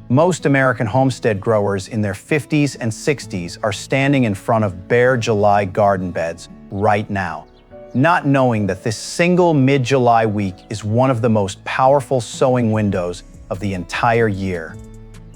Most American homestead growers in their 50s and 60s are standing in front of bare July garden beds right now, not knowing that this single mid-July week is one of the most powerful sowing windows of the entire year.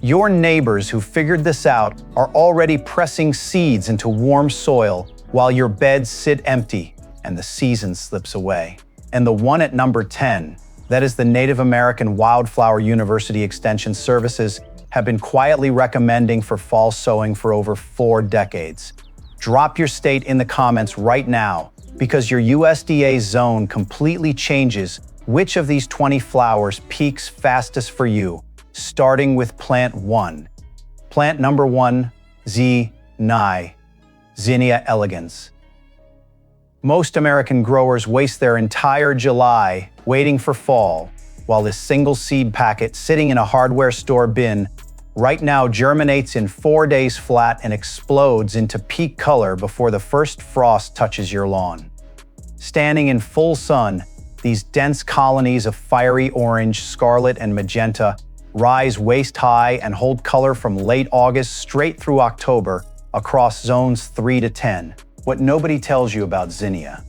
Your neighbors who figured this out are already pressing seeds into warm soil while your beds sit empty and the season slips away. And the one at number 10, that is the Native American Wildflower University Extension Services, have been quietly recommending for fall sowing for over 4 decades. Drop your state in the comments right now, because your USDA zone completely changes which of these 20 flowers peaks fastest for you, starting with plant 1. Plant number 1, Zinnia elegans. Most American growers waste their entire July waiting for fall, while this single seed packet sitting in a hardware store bin right now germinates in 4 days flat and explodes into peak color before the first frost touches your lawn. Standing in full sun, these dense colonies of fiery orange, scarlet, and magenta rise waist-high and hold color from late August straight through October across zones 3 to 10. What nobody tells you about Zinnia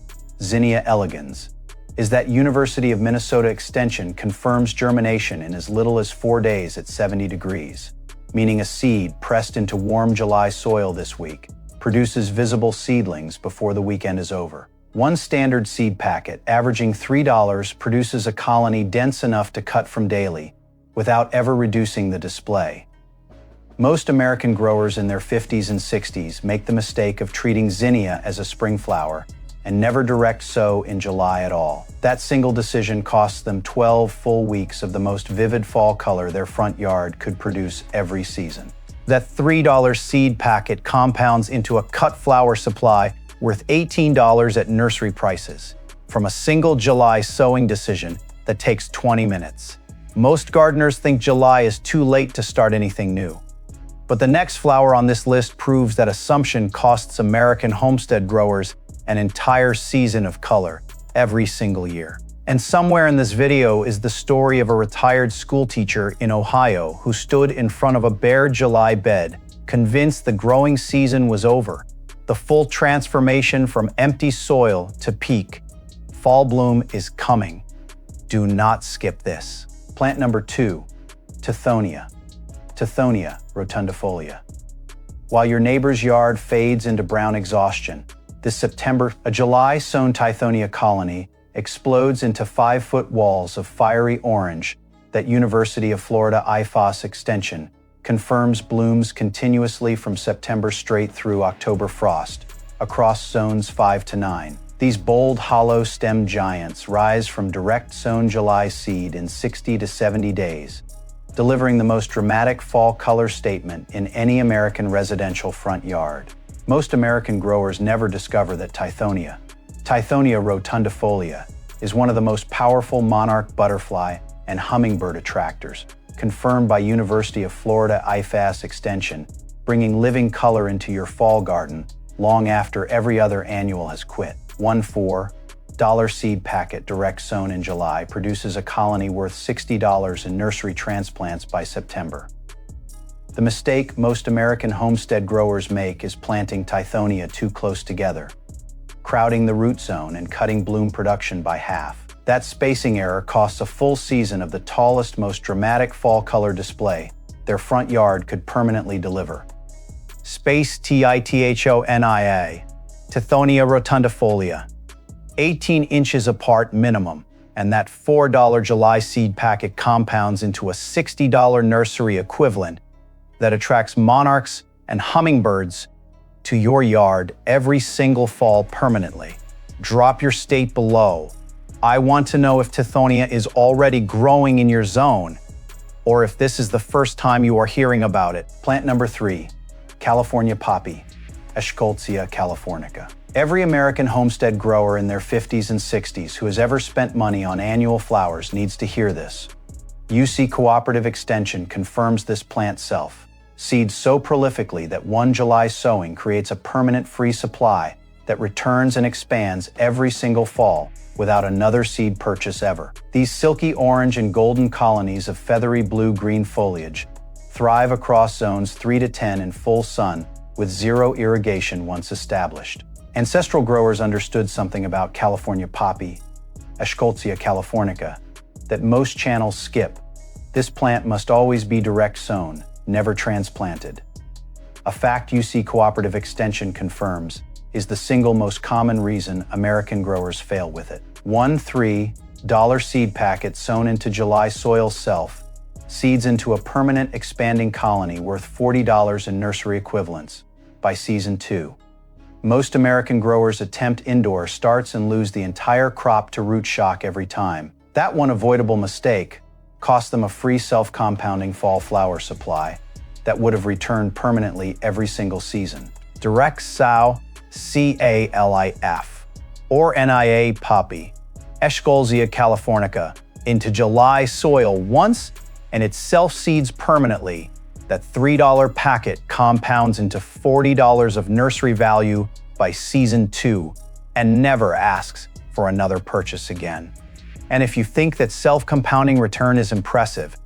elegans, is that University of Minnesota Extension confirms germination in as little as 4 days at 70 degrees, meaning a seed pressed into warm July soil this week produces visible seedlings before the weekend is over. One standard seed packet, averaging $3, produces a colony dense enough to cut from daily, without ever reducing the display. Most American growers in their 50s and 60s make the mistake of treating Zinnia as a spring flower and never direct sow in July at all. That single decision costs them 12 full weeks of the most vivid fall color their front yard could produce every season. That $3 seed packet compounds into a cut flower supply worth $18 at nursery prices, from a single July sowing decision that takes 20 minutes. Most gardeners think July is too late to start anything new. But the next flower on this list proves that assumption costs American homestead growers an entire season of color every single year. And somewhere in this video is the story of a retired schoolteacher in Ohio who stood in front of a bare July bed, convinced the growing season was over. The full transformation from empty soil to peak. Fall bloom is coming. Do not skip this. Plant number 2, Tithonia rotundifolia. While your neighbor's yard fades into brown exhaustion, this September, a July-sown Tithonia colony explodes into 5-foot walls of fiery orange that University of Florida IFAS extension confirms blooms continuously from September straight through October frost, across zones 5 to 9. These bold, hollow-stemmed giants rise from direct-sown July seed in 60 to 70 days, delivering the most dramatic fall color statement in any American residential front yard. Most American growers never discover that Tithonia rotundifolia, is one of the most powerful monarch butterfly and hummingbird attractors, confirmed by University of Florida IFAS extension, bringing living color into your fall garden long after every other annual has quit. One $4 seed packet direct sown in July produces a colony worth $60 in nursery transplants by September. The mistake most American homestead growers make is planting Tithonia too close together, crowding the root zone and cutting bloom production by half. That spacing error costs a full season of the tallest, most dramatic fall color display their front yard could permanently deliver. Space Tithonia, Tithonia rotundifolia, 18 inches apart minimum, and that $4 July seed packet compounds into a $60 nursery equivalent that attracts monarchs and hummingbirds to your yard every single fall permanently. Drop your state below. I want to know if Tithonia is already growing in your zone, or if this is the first time you are hearing about it. Plant number 3, California poppy, Eschscholtzia californica. Every American homestead grower in their 50s and 60s who has ever spent money on annual flowers needs to hear this. UC Cooperative Extension confirms this plant self seeds so prolifically that one July sowing creates a permanent free supply that returns and expands every single fall without another seed purchase ever. These silky orange and golden colonies of feathery blue-green foliage thrive across zones 3 to 10 in full sun with zero irrigation once established. Ancestral growers understood something about California poppy, Eschscholzia californica, that most channels skip. This plant must always be direct sown, never transplanted. A fact UC Cooperative Extension confirms is the single most common reason American growers fail with it. One $3 seed packet sown into July soil seeds into a permanent expanding colony worth $40 in nursery equivalents by season 2. Most American growers attempt indoor starts and lose the entire crop to root shock every time. That one avoidable mistake cost them a free self-compounding fall flower supply that would have returned permanently every single season. Direct sow CALIF or NIA poppy, Eschscholzia californica, into July soil once and it self-seeds permanently. That $3 packet compounds into $40 of nursery value by season 2 and never asks for another purchase again. And if you think that self-compounding return is impressive,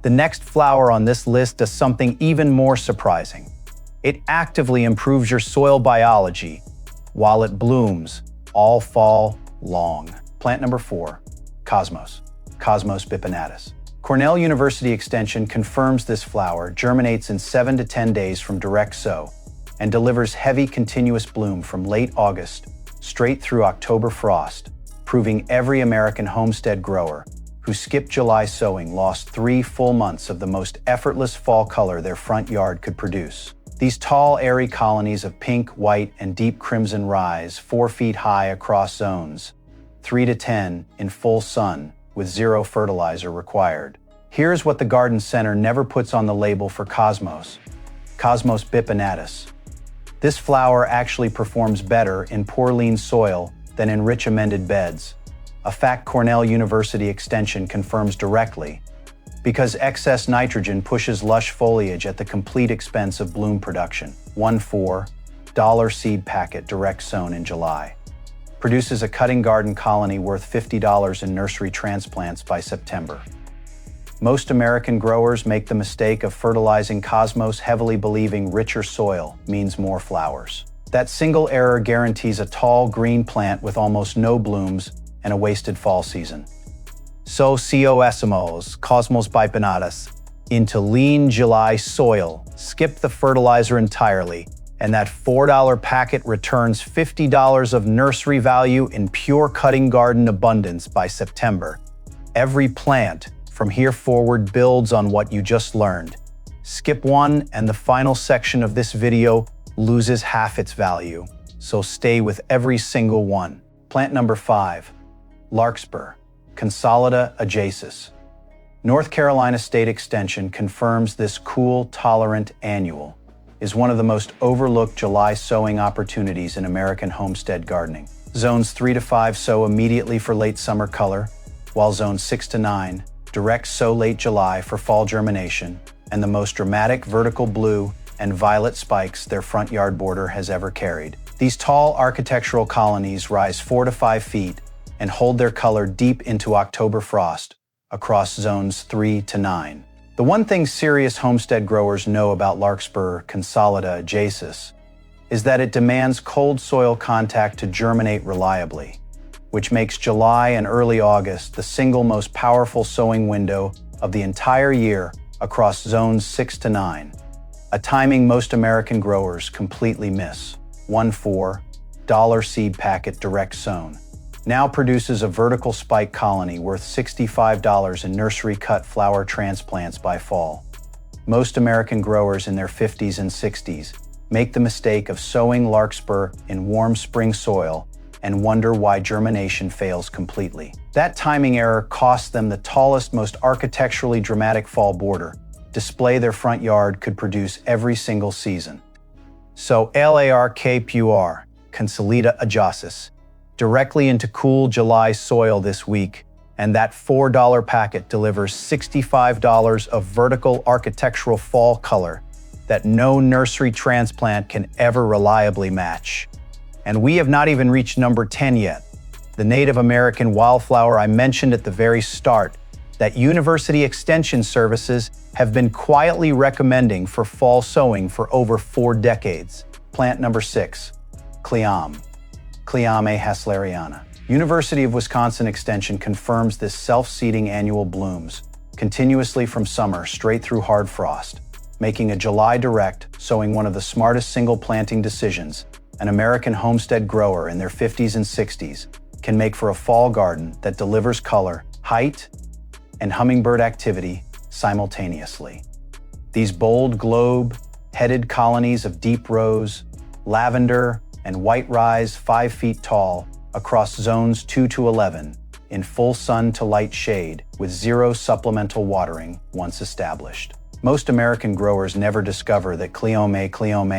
the next flower on this list does something even more surprising. It actively improves your soil biology while it blooms all fall long. Plant number 4, Cosmos bipinnatus. Cornell University Extension confirms this flower germinates in 7 to 10 days from direct sow and delivers heavy continuous bloom from late August straight through October frost, proving every American homestead grower who skipped July sowing lost 3 full months of the most effortless fall color their front yard could produce. These tall, airy colonies of pink, white, and deep crimson rise 4 feet high across zones, 3 to 10 in full sun, with zero fertilizer required. Here's what the garden center never puts on the label for Cosmos bipinnatus. This flower actually performs better in poor lean soil than in rich amended beds, a fact Cornell University Extension confirms directly, because excess nitrogen pushes lush foliage at the complete expense of bloom production. One $4 seed packet direct sown in July produces a cutting garden colony worth $50 in nursery transplants by September. Most American growers make the mistake of fertilizing Cosmos heavily believing richer soil means more flowers. That single error guarantees a tall green plant with almost no blooms and a wasted fall season. Sow Cosmos bipinnatus into lean July soil, skip the fertilizer entirely, and that $4 packet returns $50 of nursery value in pure cutting garden abundance by September. Every plant from here forward builds on what you just learned. Skip one and the final section of this video loses half its value, so stay with every single one. Plant number 5, larkspur, Consolida ajacis. North Carolina State Extension confirms this cool, tolerant annual is one of the most overlooked July sowing opportunities in American homestead gardening. Zones 3 to 5 sow immediately for late summer color, while zones 6 to 9 direct sow late July for fall germination and the most dramatic vertical blue and violet spikes their front yard border has ever carried. These tall architectural colonies rise 4 to 5 feet and hold their color deep into October frost across zones 3 to 9. The one thing serious homestead growers know about larkspur Consolida ajacis is that it demands cold soil contact to germinate reliably, which makes July and early August the single most powerful sowing window of the entire year across zones 6 to 9, a timing most American growers completely miss. One $4 seed packet direct sown now produces a vertical spike colony worth $65 in nursery cut flower transplants by fall. Most American growers in their 50s and 60s make the mistake of sowing larkspur in warm spring soil and wonder why germination fails completely. That timing error costs them the tallest, most architecturally dramatic fall border display their front yard could produce every single season. So larkspur Consolida ajacis directly into cool July soil this week, and that $4 packet delivers $65 of vertical architectural fall color that no nursery transplant can ever reliably match. And we have not even reached number 10 yet, the Native American wildflower I mentioned at the very start that University Extension Services have been quietly recommending for fall sowing for over 4 decades. Plant number 6, Cleome. Cleome hasleriana. University of Wisconsin Extension confirms this self-seeding annual blooms continuously from summer straight through hard frost, making a July direct sowing one of the smartest single planting decisions an American homestead grower in their 50s and 60s can make for a fall garden that delivers color, height, and hummingbird activity simultaneously. These bold globe-headed colonies of deep rose, lavender, and white rise 5 feet tall across zones 2 to 11 in full sun to light shade with 0 supplemental watering once established. Most American growers never discover that Cleome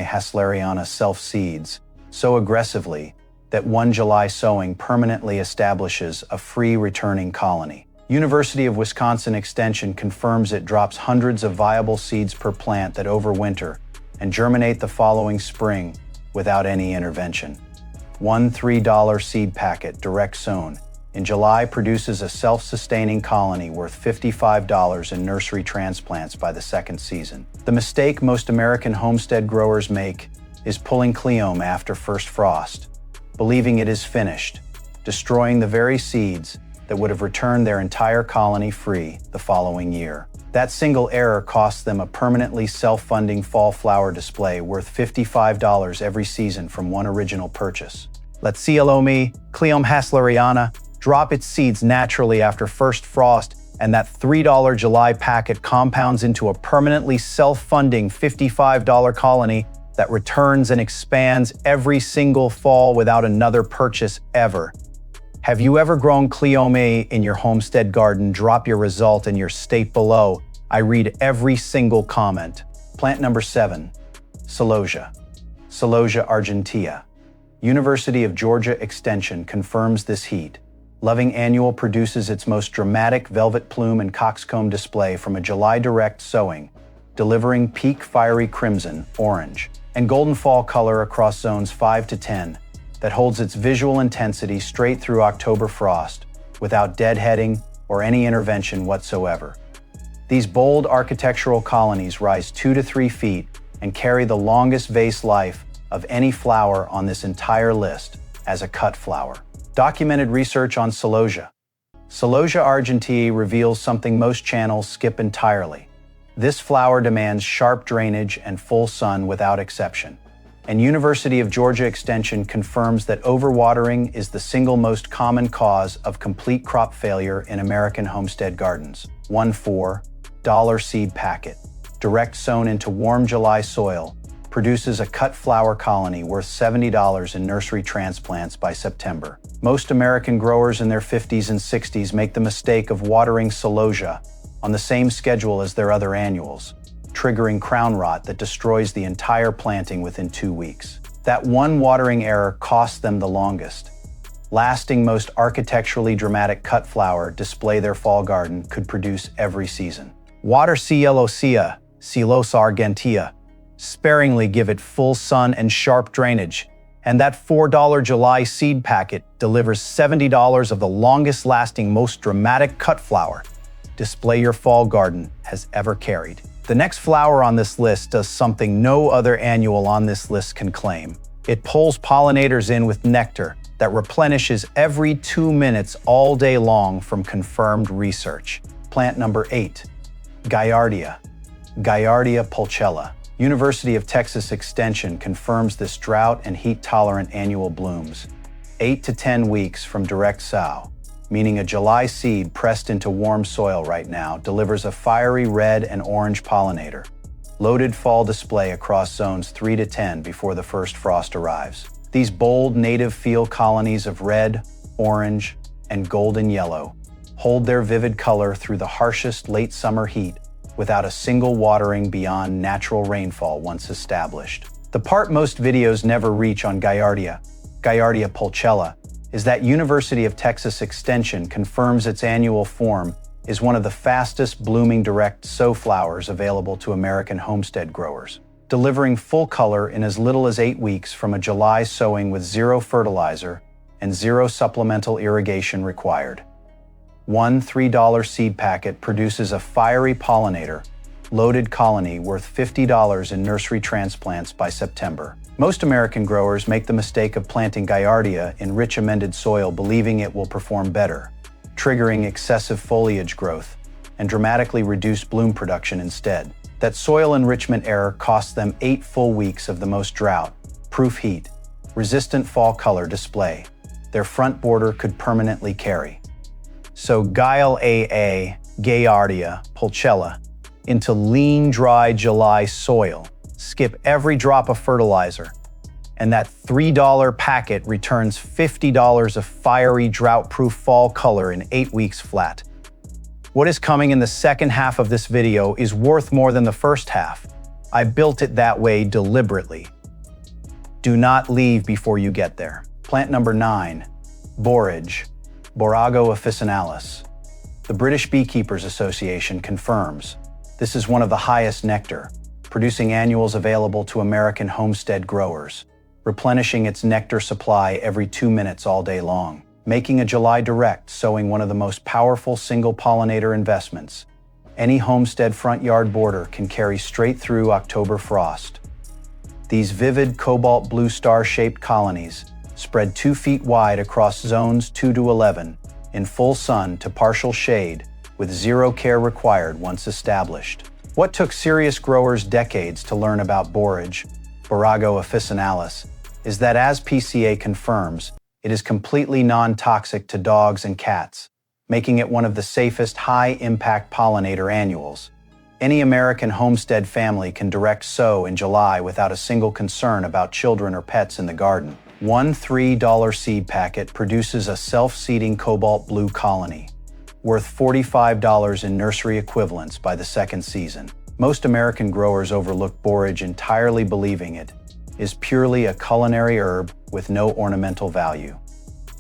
hasleriana self-seeds so aggressively that one July sowing permanently establishes a free returning colony. University of Wisconsin Extension confirms it drops hundreds of viable seeds per plant that overwinter and germinate the following spring without any intervention. One $3 seed packet, direct sown, in July produces a self-sustaining colony worth $55 in nursery transplants by the second season. The mistake most American homestead growers make is pulling Cleome after first frost, believing it is finished, destroying the very seeds that would have returned their entire colony free the following year. That single error costs them a permanently self-funding fall flower display worth $55 every season from one original purchase. Let Cleome hasleriana drop its seeds naturally after first frost, and that $3 July packet compounds into a permanently self-funding $55 colony that returns and expands every single fall without another purchase ever. Have you ever grown Cleome in your homestead garden? Drop your result in your state below. I read every single comment. Plant number 7, Celosia. Celosia argentea. University of Georgia Extension confirms this heat. Loving Annual produces its most dramatic velvet plume and coxcomb display from a July direct sowing, delivering peak fiery crimson, orange, and golden fall color across zones 5 to 10 that holds its visual intensity straight through October frost without deadheading or any intervention whatsoever. These bold architectural colonies rise 2 to 3 feet and carry the longest vase life of any flower on this entire list as a cut flower. Documented research on Celosia. Celosia argentea reveals something most channels skip entirely. This flower demands sharp drainage and full sun without exception. And University of Georgia Extension confirms that overwatering is the single most common cause of complete crop failure in American homestead gardens. One $4 seed packet, direct sown into warm July soil, produces a cut flower colony worth $70 in nursery transplants by September. Most American growers in their 50s and 60s make the mistake of watering Celosia on the same schedule as their other annuals, triggering crown rot that destroys the entire planting within 2 weeks. That one watering error costs them the longest. Lasting, most architecturally dramatic cut flower display their fall garden could produce every season. Water celosia argentea. Sparingly give it full sun and sharp drainage, and that $4 July seed packet delivers $70 of the longest-lasting, most dramatic cut flower display your fall garden has ever carried. The next flower on this list does something no other annual on this list can claim. It pulls pollinators in with nectar that replenishes every 2 minutes all day long from confirmed research. Plant number 8, Gaillardia. Gaillardia pulchella. University of Texas Extension confirms this drought and heat-tolerant annual blooms 8 to 10 weeks from direct sow, meaning a July seed pressed into warm soil right now delivers a fiery red and orange pollinator, loaded fall display across zones 3 to 10 before the first frost arrives. These bold native field colonies of red, orange, and golden yellow hold their vivid color through the harshest late summer heat without a single watering beyond natural rainfall once established. The part most videos never reach on Gaillardia pulchella, is that University of Texas Extension confirms its annual form is one of the fastest blooming direct sow flowers available to American homestead growers, delivering full color in as little as 8 weeks from a July sowing with 0 fertilizer and 0 supplemental irrigation required. One $3 seed packet produces a fiery pollinator-loaded colony worth $50 in nursery transplants by September. Most American growers make the mistake of planting Gaillardia in rich amended soil believing it will perform better, triggering excessive foliage growth and dramatically reduced bloom production instead. That soil enrichment error costs them 8 full weeks of the most drought-proof heat, resistant fall color display their front border could permanently carry. So Gaillardia, Portulaca, into lean, dry July soil. Skip every drop of fertilizer, and that $3 packet returns $50 of fiery, drought-proof fall color in 8 weeks flat. What is coming in the second half of this video is worth more than the first half. I built it that way deliberately. Do not leave before you get there. Plant number 9, borage, borage officinalis. The British Beekeepers Association confirms this is one of the highest nectar producing annuals available to American homestead growers, replenishing its nectar supply every 2 minutes all day long, making a July direct sowing one of the most powerful single pollinator investments. Any homestead front yard border can carry straight through October frost. These vivid cobalt blue star-shaped colonies spread 2 feet wide across zones 2 to 11 in full sun to partial shade with zero care required once established. What took serious growers decades to learn about borage, borage officinalis, is that as PCA confirms, it is completely non-toxic to dogs and cats, making it one of the safest high-impact pollinator annuals. Any American homestead family can direct sow in July without a single concern about children or pets in the garden. One $3 seed packet produces a self-seeding cobalt blue colony, worth $45 in nursery equivalents by the second season. Most American growers overlook borage entirely believing it is purely a culinary herb with no ornamental value,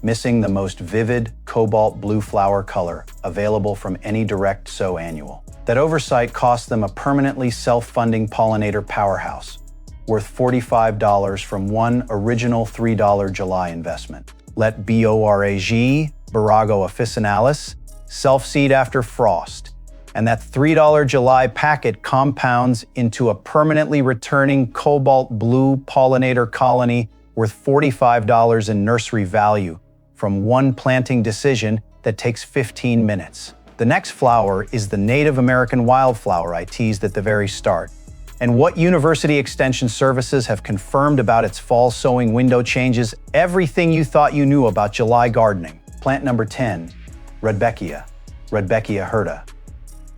missing the most vivid cobalt blue flower color available from any direct sow annual. That oversight cost them a permanently self-funding pollinator powerhouse, worth $45 from one original $3 July investment. Let borage, borage officinalis, self-seed after frost, and that $3 July packet compounds into a permanently returning cobalt blue pollinator colony worth $45 in nursery value from one planting decision that takes 15 minutes. The next flower is the Native American wildflower I teased at the very start, and what University Extension Services have confirmed about its fall sowing window changes everything you thought you knew about July gardening. Plant number 10, Rudbeckia, Rudbeckia hirta.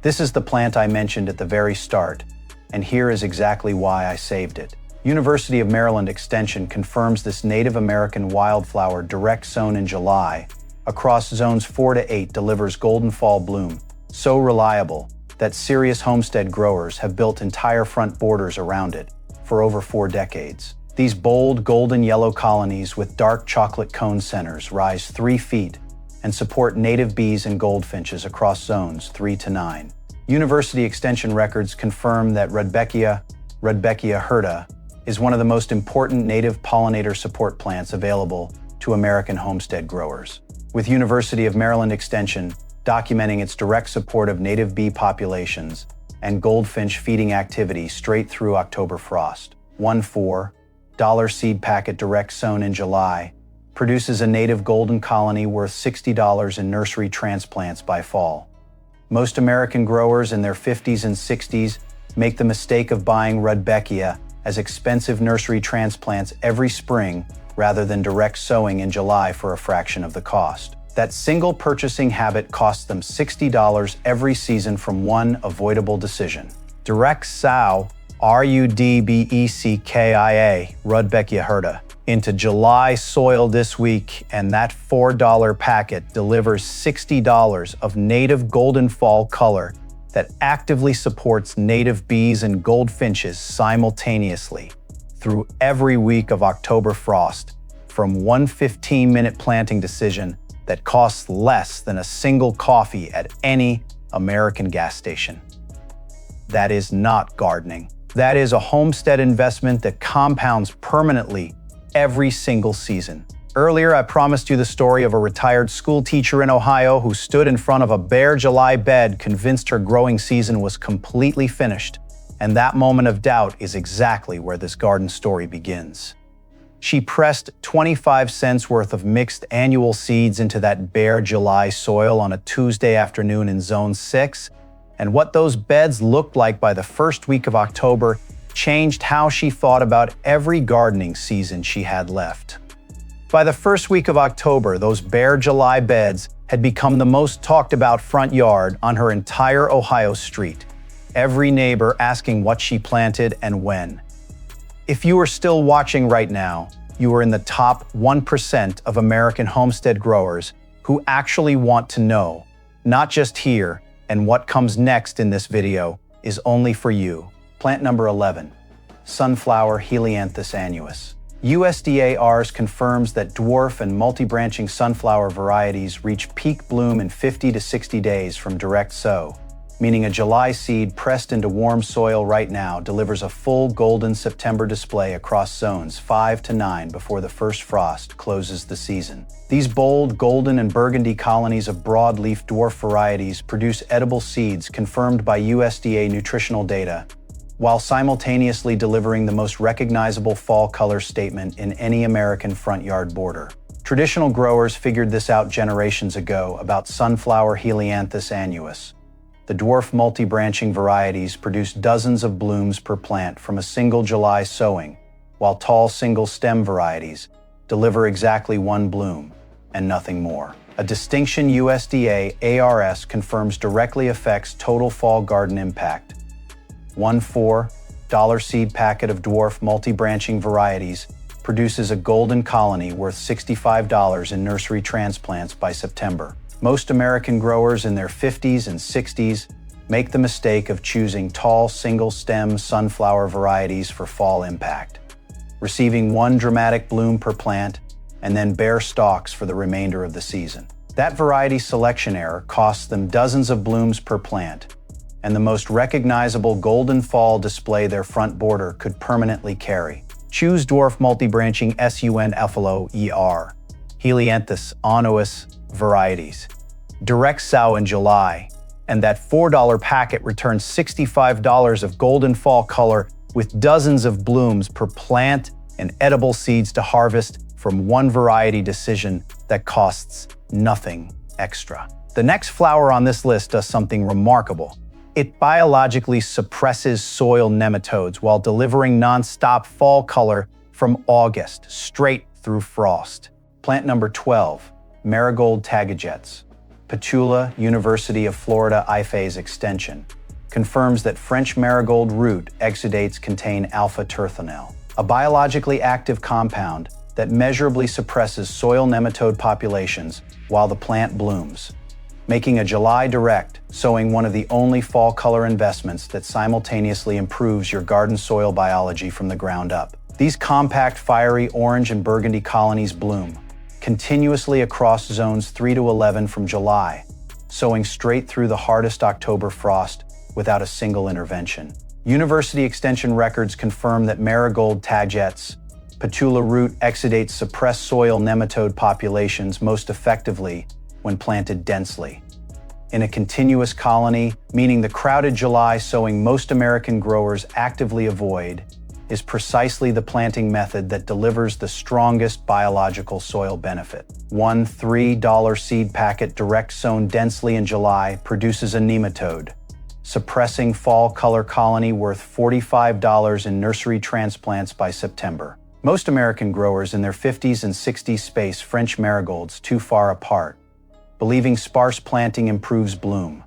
This is the plant I mentioned at the very start, and here is exactly why I saved it. University of Maryland Extension confirms this Native American wildflower direct sown in July across zones 4 to 8 delivers golden fall bloom, so reliable that serious homestead growers have built entire front borders around it for over 4 decades. These bold golden yellow colonies with dark chocolate cone centers rise 3 feet and support native bees and goldfinches across zones 3 to 9. University Extension records confirm that Rudbeckia hirta is one of the most important native pollinator support plants available to American homestead growers, with University of Maryland Extension documenting its direct support of native bee populations and goldfinch feeding activity straight through October frost. One $4 seed packet direct sown in July produces a native golden colony worth $60 in nursery transplants by fall. Most American growers in their 50s and 60s make the mistake of buying Rudbeckia as expensive nursery transplants every spring rather than direct sowing in July for a fraction of the cost. That single purchasing habit costs them $60 every season from one avoidable decision. Direct sow, Rudbeckia, Rudbeckia hirta, into July soil this week, and that $4 packet delivers $60 of native golden fall color that actively supports native bees and goldfinches simultaneously through every week of October frost from one 15-minute planting decision that costs less than a single coffee at any American gas station. That is not gardening. That is a homestead investment that compounds permanently every single season. Earlier, I promised you the story of a retired school teacher in Ohio who stood in front of a bare July bed convinced her growing season was completely finished. And that moment of doubt is exactly where this garden story begins. She pressed 25 cents worth of mixed annual seeds into that bare July soil on a Tuesday afternoon in Zone 6, and what those beds looked like by the first week of October changed how she thought about every gardening season she had left. By the first week of October, those bare July beds had become the most talked about front yard on her entire Ohio street, every neighbor asking what she planted and when. If you are still watching right now, you are in the top 1% of American homestead growers who actually want to know, not just hear, and what comes next in this video is only for you. Plant number 11, Sunflower Helianthus annuus. USDA-ARS confirms that dwarf and multi-branching sunflower varieties reach peak bloom in 50 to 60 days from direct sow, meaning a July seed pressed into warm soil right now delivers a full golden September display across zones 5 to 9 before the first frost closes the season. These bold golden and burgundy colonies of broadleaf dwarf varieties produce edible seeds confirmed by USDA nutritional data, while simultaneously delivering the most recognizable fall color statement in any American front yard border. Traditional growers figured this out generations ago about Sunflower Helianthus annuus. The dwarf multi-branching varieties produce dozens of blooms per plant from a single July sowing, while tall single-stem varieties deliver exactly one bloom and nothing more. A distinction USDA-ARS confirms directly affects total fall garden impact. One $4 seed packet of dwarf multi-branching varieties produces a golden colony worth $65 in nursery transplants by September. Most American growers in their 50s and 60s make the mistake of choosing tall single-stem sunflower varieties for fall impact, receiving one dramatic bloom per plant and then bare stalks for the remainder of the season. That variety selection error costs them dozens of blooms per plant, and the most recognizable golden fall display their front border could permanently carry. Choose dwarf multi-branching SUN-ER, Helianthus annuus varieties. Direct sow in July, and that $4 packet returns $65 of golden fall color with dozens of blooms per plant and edible seeds to harvest from one variety decision that costs nothing extra. The next flower on this list does something remarkable. It biologically suppresses soil nematodes while delivering non-stop fall color from August straight through frost. Plant number 12, Marigold Tagajets. Petula, University of Florida iPhase extension, confirms that French marigold root exudates contain alpha-terphenol, a biologically active compound that measurably suppresses soil nematode populations while the plant blooms, making a July direct sowing one of the only fall color investments that simultaneously improves your garden soil biology from the ground up. These compact, fiery orange and burgundy colonies bloom continuously across zones 3 to 11 from July, sowing straight through the hardest October frost without a single intervention. University extension records confirm that marigold tagajets, Petula root exudates suppress soil nematode populations most effectively when planted densely. In a continuous colony, meaning the crowded July sowing most American growers actively avoid, is precisely the planting method that delivers the strongest biological soil benefit. One $3 seed packet direct sown densely in July produces a nematode, suppressing fall color colony worth $45 in nursery transplants by September. Most American growers in their 50s and 60s space French marigolds too far apart, believing sparse planting improves bloom,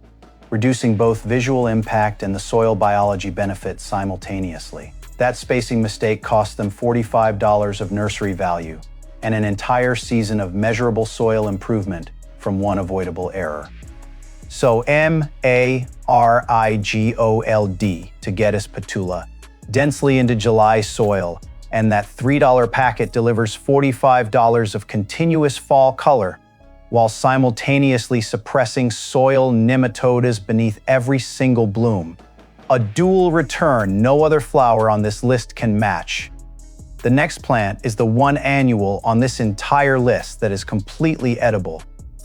reducing both visual impact and the soil biology benefit simultaneously. That spacing mistake cost them $45 of nursery value and an entire season of measurable soil improvement from one avoidable error. So marigold to get us Petula densely into July soil, and that $3 packet delivers $45 of continuous fall color while simultaneously suppressing soil nematodes beneath every single bloom. A dual return no other flower on this list can match. The next plant is the one annual on this entire list that is completely edible.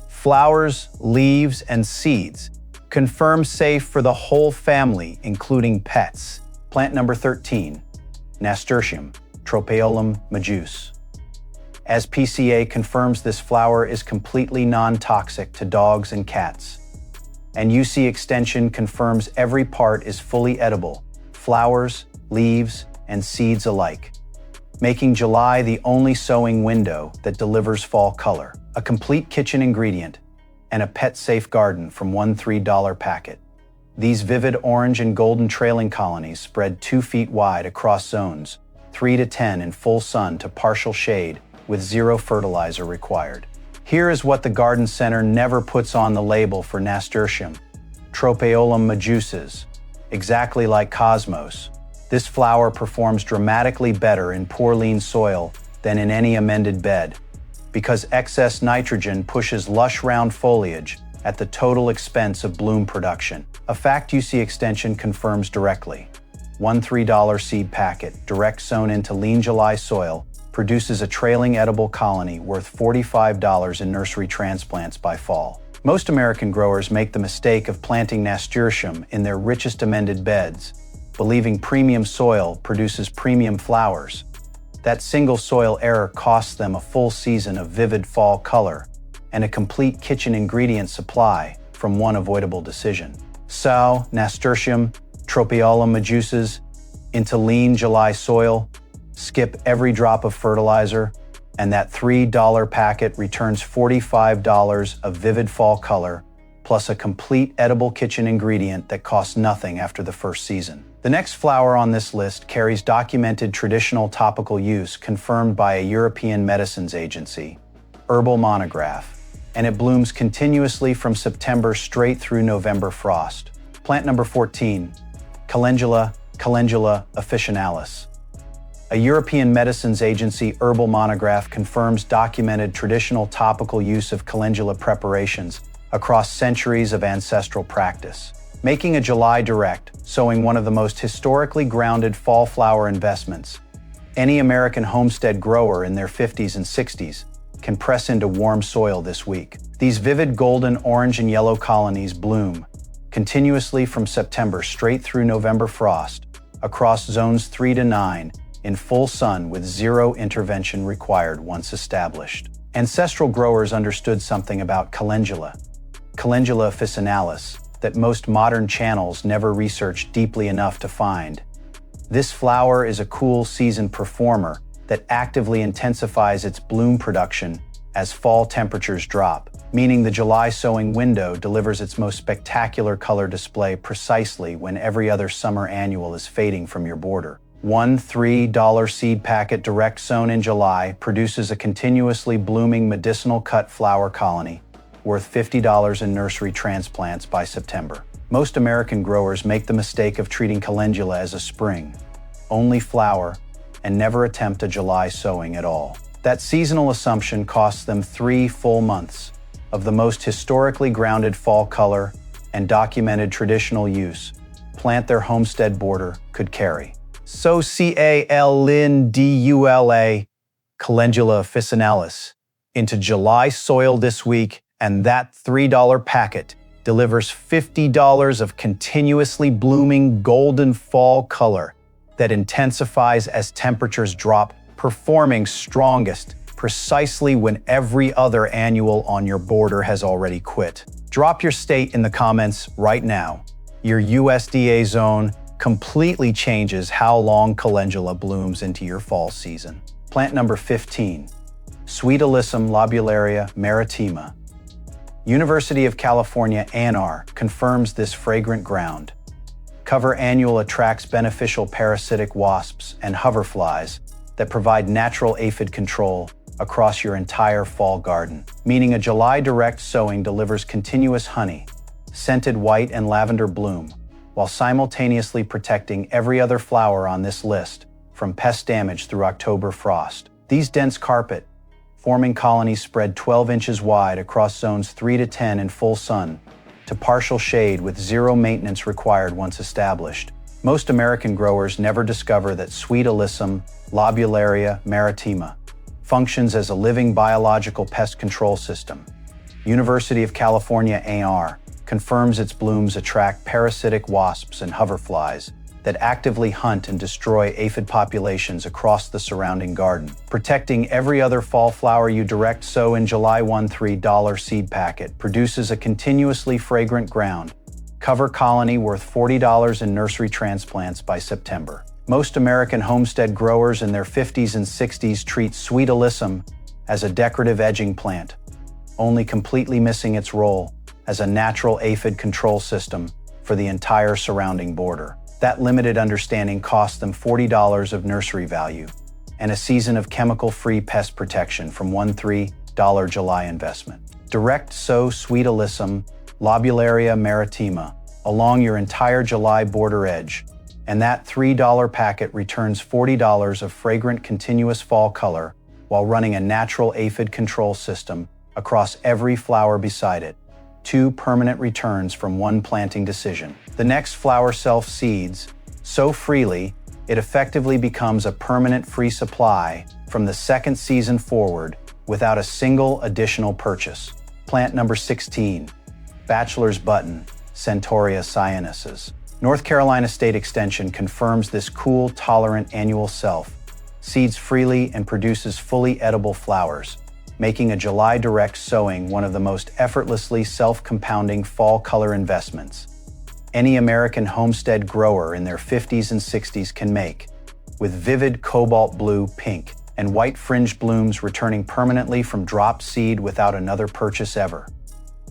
Flowers, leaves, and seeds. Confirmed safe for the whole family, including pets. Plant number 13, Nasturtium, Tropaeolum majus. As PCA confirms, this flower is completely non-toxic to dogs and cats. And UC Extension confirms every part is fully edible, flowers, leaves, and seeds alike, making July the only sowing window that delivers fall color. A complete kitchen ingredient, and a pet-safe garden from one $3 packet. These vivid orange and golden trailing colonies spread 2 feet wide across zones, 3 to 10 in full sun to partial shade with 0 fertilizer required. Here is what the garden center never puts on the label for Nasturtium, Tropaeolum majus. Exactly like Cosmos, this flower performs dramatically better in poor lean soil than in any amended bed, because excess nitrogen pushes lush round foliage at the total expense of bloom production. A fact UC Extension confirms directly. One $3 seed packet, direct sown into lean July soil, produces a trailing edible colony worth $45 in nursery transplants by fall. Most American growers make the mistake of planting Nasturtium in their richest amended beds, believing premium soil produces premium flowers. That single soil error costs them a full season of vivid fall color and a complete kitchen ingredient supply from one avoidable decision. Sow Nasturtium, Tropaeolum majus into lean July soil, skip every drop of fertilizer, and that $3 packet returns $45 of vivid fall color, plus a complete edible kitchen ingredient that costs nothing after the first season. The next flower on this list carries documented traditional topical use confirmed by a European Medicines Agency, Herbal Monograph, and it blooms continuously from September straight through November frost. Plant number 14, Calendula officinalis. A European Medicines Agency Herbal Monograph confirms documented traditional topical use of calendula preparations across centuries of ancestral practice, making a July direct, sowing one of the most historically grounded fall flower investments. Any American homestead grower in their 50s and 60s can press into warm soil this week. These vivid golden, orange, and yellow colonies bloom continuously from September straight through November frost, across zones 3 to 9, in full sun with 0 intervention required once established. Ancestral growers understood something about Calendula officinalis, that most modern channels never researched deeply enough to find. This flower is a cool season performer that actively intensifies its bloom production as fall temperatures drop, meaning the July sowing window delivers its most spectacular color display precisely when every other summer annual is fading from your border. One $3 seed packet direct sown in July produces a continuously blooming medicinal cut flower colony worth $50 in nursery transplants by September. Most American growers make the mistake of treating calendula as a spring, only flower, and never attempt a July sowing at all. That seasonal assumption costs them 3 full months of the most historically grounded fall color and documented traditional use plant their homestead border could carry. So calendula, Calendula officinalis, into July soil this week, and that $3 packet delivers $50 of continuously blooming golden fall color that intensifies as temperatures drop, performing strongest precisely when every other annual on your border has already quit. Drop your state in the comments right now. Your USDA zone completely changes how long calendula blooms into your fall season. Plant number 15, Sweet Alyssum lobularia maritima. University of California, Anar confirms this fragrant ground. Cover annual attracts beneficial parasitic wasps and hoverflies that provide natural aphid control across your entire fall garden, meaning a July direct sowing delivers continuous honey, scented white and lavender bloom, while simultaneously protecting every other flower on this list from pest damage through October frost. These dense carpet forming colonies spread 12 inches wide across zones 3 to 10 in full sun to partial shade with 0 maintenance required once established, Most American growers never discover that sweet Alyssum, Lobularia maritima, functions as a living biological pest control system. University of California AR confirms its blooms attract parasitic wasps and hoverflies that actively hunt and destroy aphid populations across the surrounding garden. Protecting every other fall flower you direct sow in July. $3 seed packet produces a continuously fragrant ground cover colony worth $40 in nursery transplants by September. Most American homestead growers in their 50s and 60s treat sweet Alyssum as a decorative edging plant, only completely missing its role as a natural aphid control system for the entire surrounding border. That limited understanding cost them $40 of nursery value and a season of chemical-free pest protection from $3 July investment. Direct sow sweet Alyssum, Lobularia maritima, along your entire July border edge, and that $3 packet returns $40 of fragrant continuous fall color while running a natural aphid control system across every flower beside it. 2 permanent returns from 1 planting decision. The next flower self-seeds so freely, it effectively becomes a permanent free supply from the second season forward without a single additional purchase. Plant number 16, Bachelor's Button, Centaurea cyanesis. North Carolina State Extension confirms this cool, tolerant annual self, seeds freely and produces fully edible flowers, making a July direct sowing one of the most effortlessly self-compounding fall color investments any American homestead grower in their 50s and 60s can make, with vivid cobalt blue, pink, and white fringed blooms returning permanently from drop seed without another purchase ever.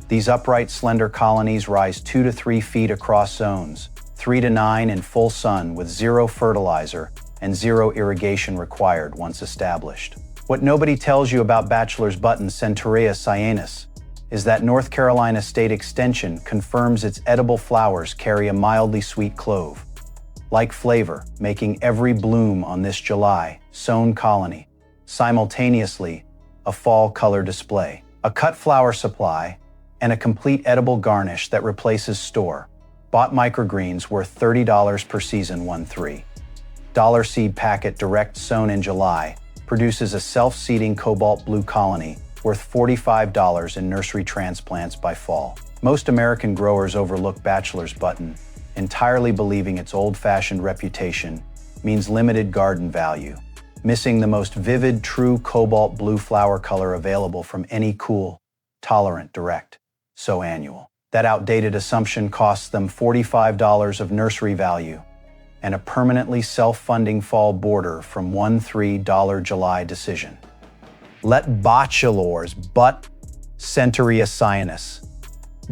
These upright, slender colonies rise 2 to 3 feet across zones, 3 to 9 in full sun with 0 fertilizer and 0 irrigation required once established. What nobody tells you about Bachelor's Button Centaurea cyanesis is that North Carolina State Extension confirms its edible flowers carry a mildly sweet clove-like flavor, making every bloom on this July sown colony simultaneously a fall color display, a cut flower supply, and a complete edible garnish that replaces store-bought microgreens worth $30 per season. $3 seed packet direct sown in July produces a self-seeding cobalt blue colony worth $45 in nursery transplants by fall. Most American growers overlook Bachelor's Button, entirely believing its old-fashioned reputation means limited garden value, missing the most vivid, true cobalt blue flower color available from any cool, tolerant direct sow annual. That outdated assumption costs them $45 of nursery value and a permanently self-funding fall border from $3 July decision. Let Bachelor's Butt Centaurea cyanesis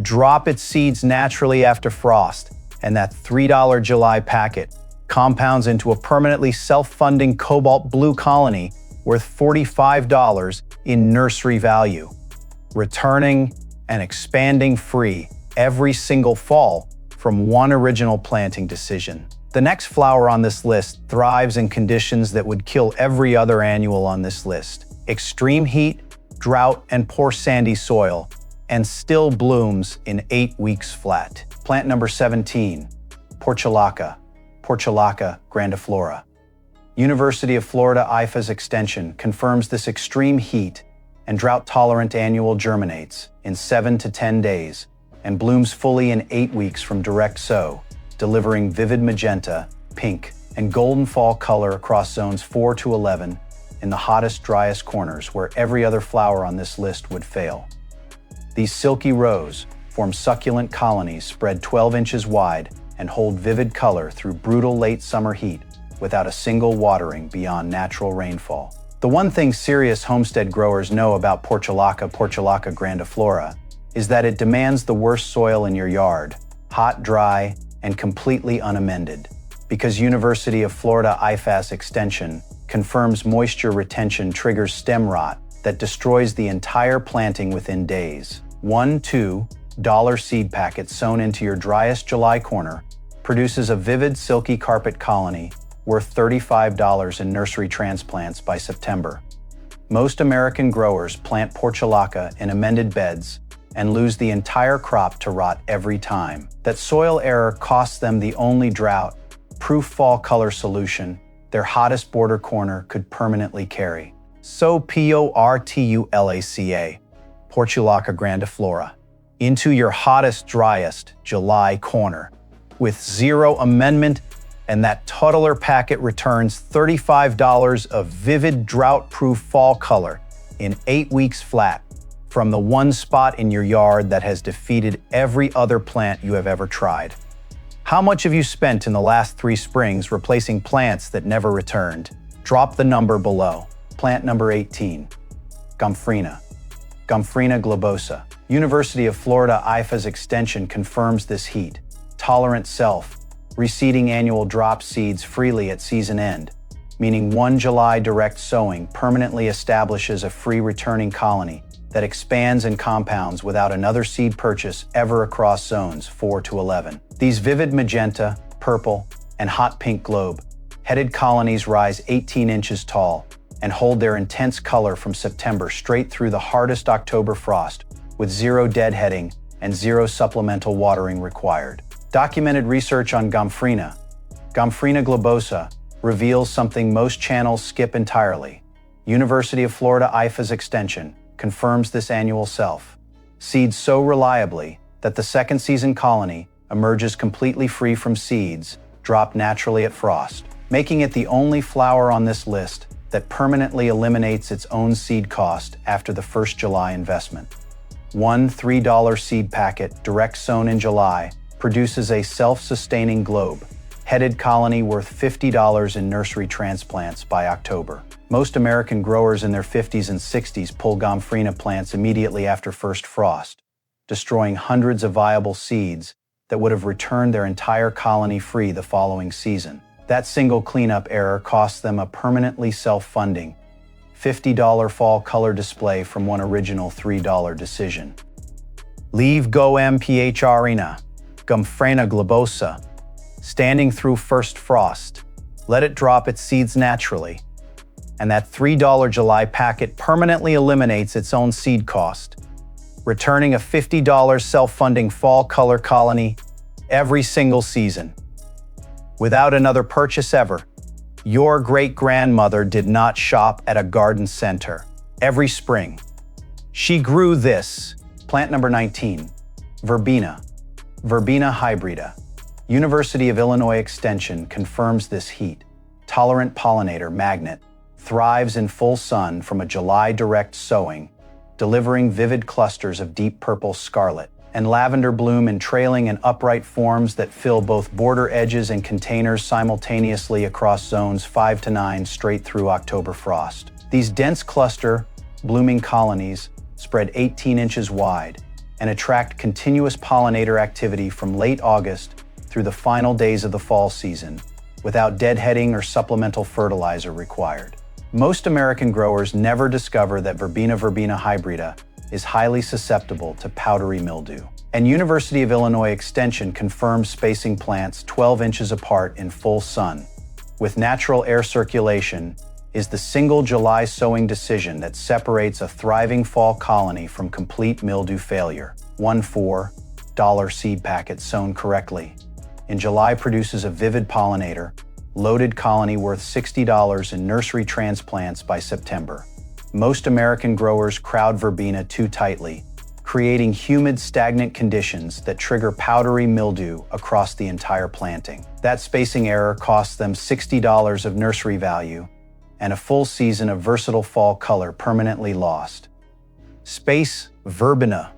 drop its seeds naturally after frost, and that $3 July packet compounds into a permanently self-funding cobalt blue colony worth $45 in nursery value, returning and expanding free every single fall from 1 original planting decision. The next flower on this list thrives in conditions that would kill every other annual on this list: extreme heat, drought, and poor sandy soil, and still blooms in 8 weeks flat. Plant number 17, Portulaca, Portulaca grandiflora. University of Florida IFAS Extension confirms this extreme heat and drought-tolerant annual germinates in 7 to 10 days and blooms fully in 8 weeks from direct sow, delivering vivid magenta, pink, and golden fall color across zones 4 to 11 in the hottest, driest corners where every other flower on this list would fail. These silky rows form succulent colonies spread 12 inches wide and hold vivid color through brutal late summer heat without a single watering beyond natural rainfall. The one thing serious homestead growers know about Portulaca, Portulaca grandiflora, is that it demands the worst soil in your yard, hot, dry, and completely unamended, because University of Florida IFAS Extension confirms moisture retention triggers stem rot that destroys the entire planting within days. $2 seed packet sown into your driest July corner produces a vivid silky carpet colony worth $35 in nursery transplants by September. Most American growers plant Portulaca in amended beds and lose the entire crop to rot every time. That soil error costs them the only drought proof fall color solution their hottest border corner could permanently carry. So Portulaca, Portulaca grandiflora, into your hottest, driest July corner. With zero amendment and that toddler packet returns $35 of vivid drought-proof fall color in 8 weeks flat from the one spot in your yard that has defeated every other plant you have ever tried. How much have you spent in the last 3 springs replacing plants that never returned? Drop the number below. Plant number 18, gomphrena. Gomphrena globosa. University of Florida IFA's extension confirms this heat. Tolerant self, reseeding annual drop seeds freely at season end, meaning 1 July direct sowing permanently establishes a free returning colony that expands and compounds without another seed purchase ever across zones 4 to 11. These vivid magenta, purple, and hot pink globe headed colonies rise 18 inches tall and hold their intense color from September straight through the hardest October frost, with 0 deadheading and 0 supplemental watering required. Documented research on gomphrena globosa, reveals something most channels skip entirely. University of Florida IFA's extension confirms this annual self. Seeds so reliably that the second season colony emerges completely free from seeds dropped naturally at frost, making it the only flower on this list that permanently eliminates its own seed cost after the first July investment. One $3 seed packet, direct sown in July, produces a self-sustaining globe, headed colony worth $50 in nursery transplants by October. Most American growers in their 50s and 60s pull gomphrena plants immediately after first frost, destroying hundreds of viable seeds that would have returned their entire colony free the following season. That single cleanup error cost them a permanently self-funding $50 fall color display from one original $3 decision. Leave go mphrena, gomphrena globosa, standing through first frost. Let it drop its seeds naturally, and that $3 July packet permanently eliminates its own seed cost, returning a $50 self-funding fall color colony every single season. Without another purchase ever, your great-grandmother did not shop at a garden center. Every spring, she grew this, plant number 19, Verbena hybrida. University of Illinois Extension confirms this heat. Tolerant pollinator magnet thrives in full sun from a July direct sowing, delivering vivid clusters of deep purple scarlet and lavender bloom in trailing and upright forms that fill both border edges and containers simultaneously across zones 5 to 9 straight through October frost. These dense cluster, blooming colonies spread 18 inches wide and attract continuous pollinator activity from late August through the final days of the fall season, without deadheading or supplemental fertilizer required. Most American growers never discover that Verbena hybrida is highly susceptible to powdery mildew. And University of Illinois Extension confirms spacing plants 12 inches apart in full sun, with natural air circulation, is the single July sowing decision that separates a thriving fall colony from complete mildew failure. One $4 seed packet sown correctly in July produces a vivid pollinator-loaded colony worth $60 in nursery transplants by September. Most American growers crowd verbena too tightly, creating humid, stagnant conditions that trigger powdery mildew across the entire planting. That spacing error costs them $60 of nursery value and a full season of versatile fall color permanently lost. Space Verbena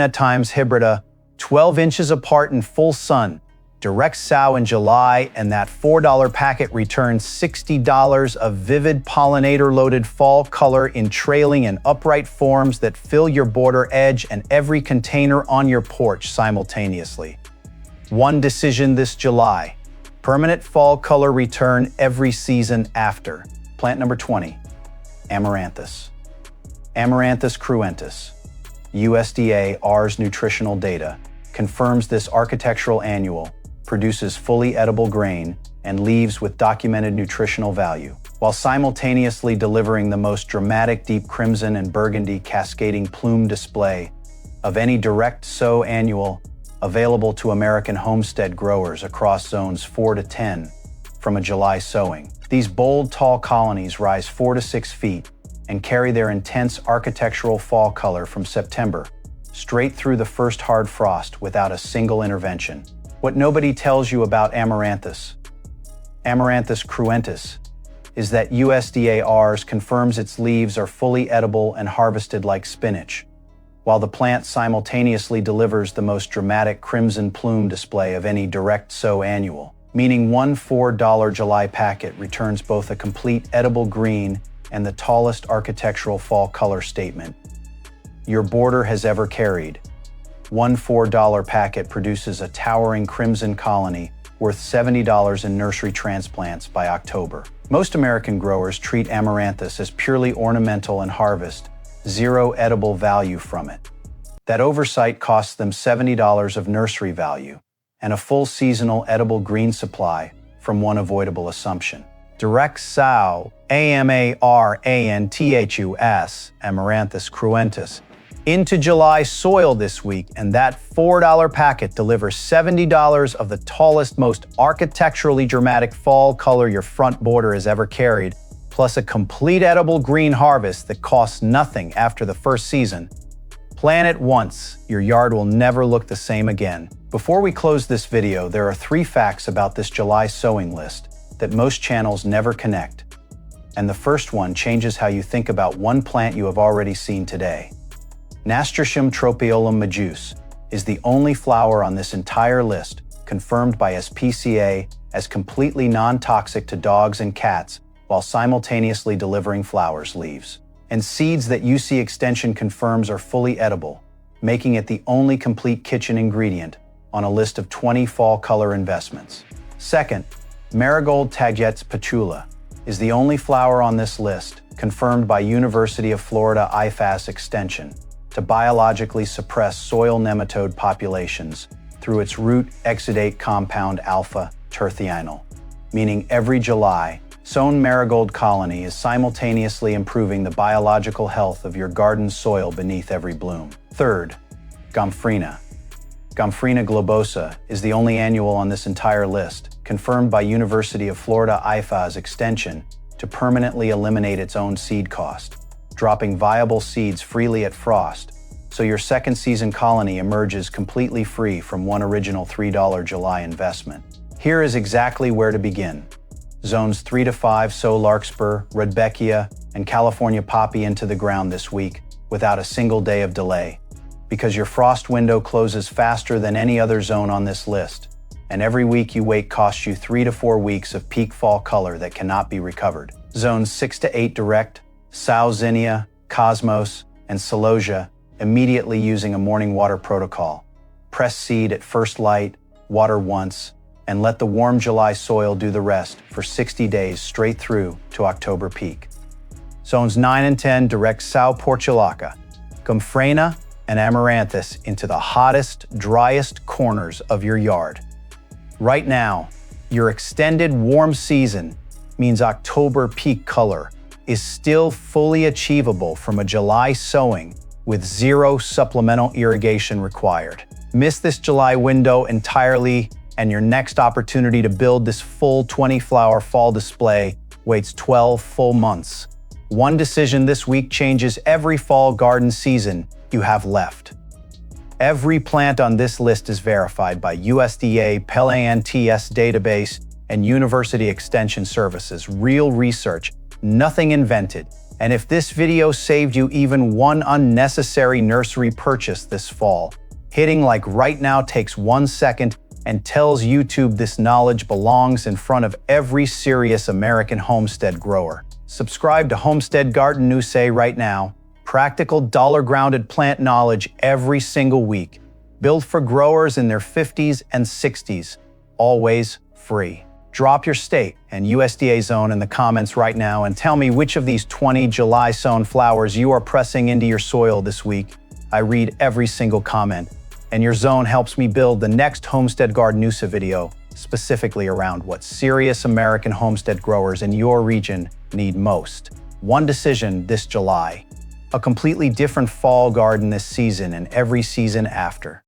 times hybrida, 12 inches apart in full sun, direct sow in July, and that $4 packet returns $60 of vivid pollinator-loaded fall color in trailing and upright forms that fill your border edge and every container on your porch simultaneously. One decision this July. Permanent fall color return every season after. Plant number 20, amaranthus. Amaranthus cruentus. USDA Rs nutritional data confirms this architectural annual produces fully edible grain and leaves with documented nutritional value, while simultaneously delivering the most dramatic deep crimson and burgundy cascading plume display of any direct sow annual available to American homestead growers across zones 4 to 10 from a July sowing. These bold, tall colonies rise 4 to 6 feet and carry their intense architectural fall color from September straight through the first hard frost without a single intervention. What nobody tells you about Amaranthus cruentus, is that USDA-Rs confirms its leaves are fully edible and harvested like spinach, while the plant simultaneously delivers the most dramatic crimson plume display of any direct sow annual, meaning one $4 July packet returns both a complete edible green and the tallest architectural fall color statement your border has ever carried. One $4 packet produces a towering crimson colony worth $70 in nursery transplants by October. Most American growers treat Amaranthus as purely ornamental and harvest zero edible value from it. That oversight costs them $70 of nursery value and a full seasonal edible green supply from one avoidable assumption. Direct sow, Amaranthus, Amaranthus cruentus, into July soil this week, and that $4 packet delivers $70 of the tallest, most architecturally dramatic fall color your front border has ever carried, plus a complete edible green harvest that costs nothing after the first season. Plant it once, your yard will never look the same again. Before we close this video, there are 3 facts about this July sowing list that most channels never connect. And the first one changes how you think about one plant you have already seen today. Nasturtium tropaeolum majus is the only flower on this entire list confirmed by SPCA as completely non-toxic to dogs and cats while simultaneously delivering flowers, leaves, and seeds that UC Extension confirms are fully edible, making it the only complete kitchen ingredient on a list of 20 fall color investments. Second, Marigold tagetes patula is the only flower on this list confirmed by University of Florida IFAS Extension to biologically suppress soil nematode populations through its root exudate compound alpha-terthional, meaning every July, sown marigold colony is simultaneously improving the biological health of your garden soil beneath every bloom. Third, gomphrena. Gomphrena globosa is the only annual on this entire list, confirmed by University of Florida IFAS Extension to permanently eliminate its own seed cost, dropping viable seeds freely at frost, so your second season colony emerges completely free from one original $3 July investment. Here is exactly where to begin. Zones 3 to 5 sow larkspur, Rudbeckia, and California poppy into the ground this week without a single day of delay, because your frost window closes faster than any other zone on this list, and every week you wait costs you 3 to 4 weeks of peak fall color that cannot be recovered. Zones 6 to 8 direct, sow Zinnia, Cosmos, and Celosia immediately using a morning water protocol. Press seed at first light, water once, and let the warm July soil do the rest for 60 days straight through to October peak. Zones 9 and 10 direct sow Portulaca, gomphrena, and amaranthus into the hottest, driest corners of your yard. Right now, your extended warm season means October peak color is still fully achievable from a July sowing with zero supplemental irrigation required. Miss this July window entirely, and your next opportunity to build this full 20-flower fall display waits 12 full months. One decision this week changes every fall garden season you have left. Every plant on this list is verified by USDA PLANTS database and University Extension Services. Real research, nothing invented. And if this video saved you even one unnecessary nursery purchase this fall, hitting like right now takes 1 second and tells YouTube this knowledge belongs in front of every serious American homestead grower. Subscribe to Homestead Garden News right now. Practical dollar-grounded plant knowledge every single week. Built for growers in their 50s and 60s. Always free. Drop your state and USDA zone in the comments right now and tell me which of these 20 July sown flowers you are pressing into your soil this week. I read every single comment, and your zone helps me build the next Homestead Garden News video specifically around what serious American homestead growers in your region need most. One decision this July. A completely different fall garden this season and every season after.